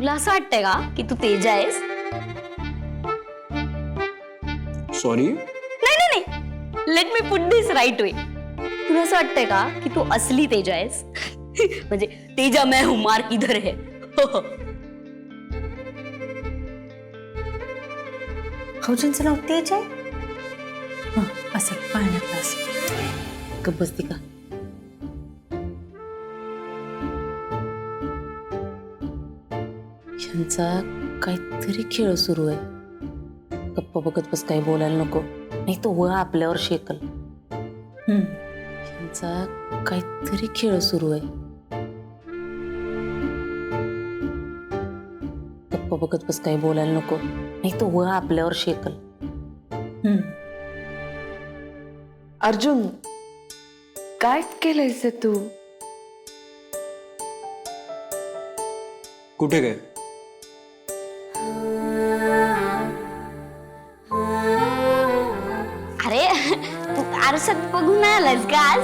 तुला असं वाटतंय का की तू तेजा आहेस? सॉरी. नाही नाही नाही, लेट मी पुट दिस राईट वे. तुला असं वाटतंय का की तू असली तेजा आहेस? म्हणजे तेजा मैं हूं, मार किधर है. भाऊजींचं नाव तेज आहे? हं, असं पाहण्यात असं गप्प बसती का? ह्यांचा काहीतरी खेळ सुरू आहे. गप्प बघत बस, काही बोलायला नको, नाही तो व आपल्यावर शेकल. ह्यांचा काहीतरी खेळ सुरू आहे. गप्प बघत बस, काही बोलायला नको, नाही तो व आपल्यावर शेकल. अर्जुन, काय केलंयस तू? कुठे काय? अरे तू आरशात बघून नाही आलायस का आज?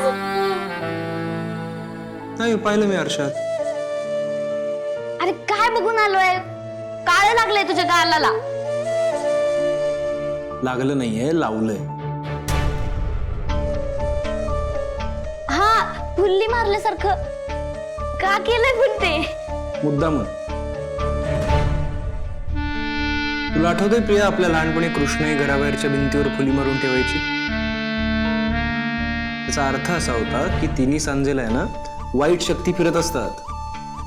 नाही पाहिलं मी आरशात. अरे काय बघून आलोय? काळ लागलंय तुझ्या गालाला. लागलं नाहीये, लावलंय. हा, फुल्ली मारल्यासारखं का केलंय पण ते? मुद्दाम. तुला आठवतंय प्रिया, आपल्या लहानपणी कृष्ण घराबाहेरच्या भिंतीवर फुली मारून ठेवायची? त्याचा अर्थ असा होता की तिन्ही सांजेला आहे ना वाईट शक्ती फिरत असतात,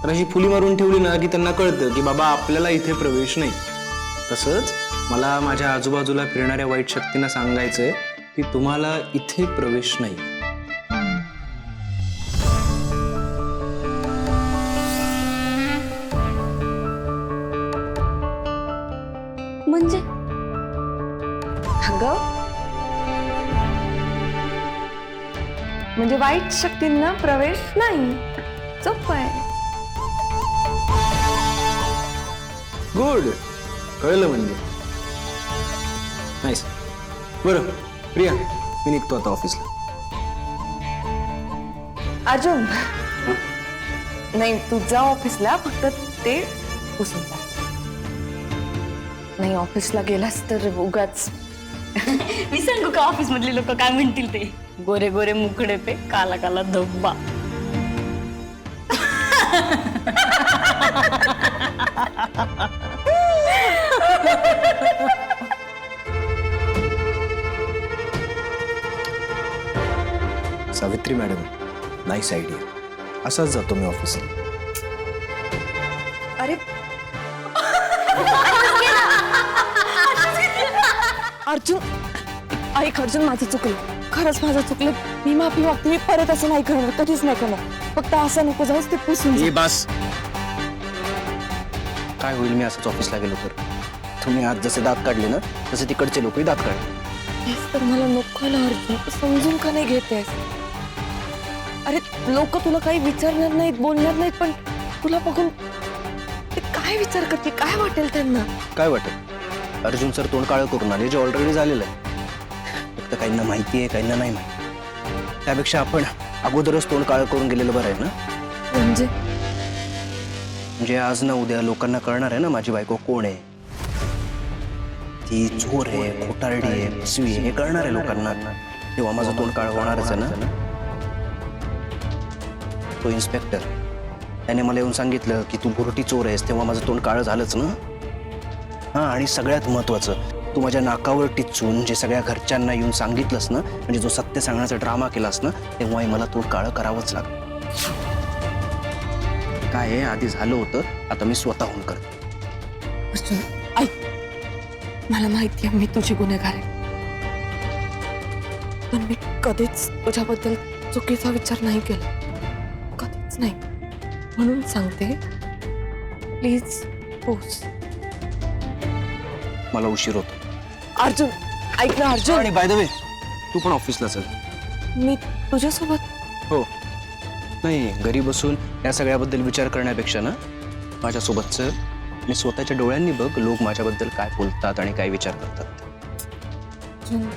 तर अशी फुली मारून ठेवली ना की त्यांना कळतं की बाबा आपल्याला इथे प्रवेश नाही. तसंच मला माझ्या आजूबाजूला फिरणाऱ्या वाईट शक्तींना सांगायचंय की तुम्हाला इथे प्रवेश नाही. म्हणजे अगं, म्हणजे वाईट शक्तींना प्रवेश नाही. सोपं आहे. गुड, कळलं म्हणजे. नाईस. बरं प्रिया, मी निघतो आता ऑफिसला. अर्जुन, नाही तू जा ऑफिसला, फक्त ते पुसून जा. नाही ऑफिसला गेलास तर उगाच. मी सांगू का ऑफिस मधले लोक काय म्हणतील ते? गोरे गोरे मुखडे पे काला काला धब्बा. Savitri madam, nice idea. असाच जातो मी ऑफिसला. अरे अर्जुन, ऐक अर्जुन, माझं चुकलं, खरंच माझं चुकलं. मी माफी मागते. मी परत असं नाही करणार, कधीच नाही करणार. फक्त असं नको जाऊस, ते पुसून जा. बस. काय होईल मी असंच ऑफिसला गेलो तर? तुम्ही आज जसे दात काढले ना तसे तिकडचे लोकही दात काढले. तेच तर मला नको ना अर्जुन, समजून का नाही घेतेस? अरे लोक तुला काही विचारणार नाहीत, बोलणार नाहीत, पण तुला बघून ते काय विचार करते, काय वाटेल त्यांना? काय वाटेल? अर्जुन सर तोंड काळं करून आले, जे ऑलरेडी झालेलं आहे. फक्त काहींना माहिती आहे, काहींना नाही माहिती. त्यापेक्षा आपण अगोदरच तोंड काळं करून गेलेलं बरं आहे ना. म्हणजे आज ना उद्या लोकांना कळणार आहे ना माझी बायको कोण आहे. ती चोर आहे, खोटारडी आहे, पिसवी आहे, हे कळणार आहे लोकांना. तेव्हा माझं तोंड काळं होणारच आहे ना. तो इन्स्पेक्टर त्याने मला येऊन सांगितलं की तू भुरटी चोर आहेस, तेव्हा माझं तोंड काळं झालंच ना. हां, आणि सगळ्यात महत्वाचं, तू माझ्या नाकावर टिचून जे सगळ्या घरच्यांना येऊन सांगितलंस ना, म्हणजे जो सत्य सांगण्याचा ड्रामा केलास ना, तेव्हाही मला तोंड काळं करावंच लागलं. काय आहे, आधी झालं होतं, आता मी स्वतःहून करतो. अर्जुन ऐक, मला माहिती आहे मी तुझी गुन्हेगार आहे, पण मी कधीच तुझ्याबद्दल चुकीचा विचार नाही केला, कधीच नाही. म्हणून सांगते, प्लीज पोस. मला उशीर होतो. अर्जुन ऐक ना अर्जुन. आणि बाय द वे, तू पण ऑफिसला चल. मी तुझ्यासोबत. हो, नाही घरी बसून या सगळ्याबद्दल विचार करण्यापेक्षा ना माझ्यासोबत चल. मी स्वतःच्या डोळ्यांनी बघ लोक माझ्याबद्दल काय बोलतात आणि काय विचार करतात. अर्जुन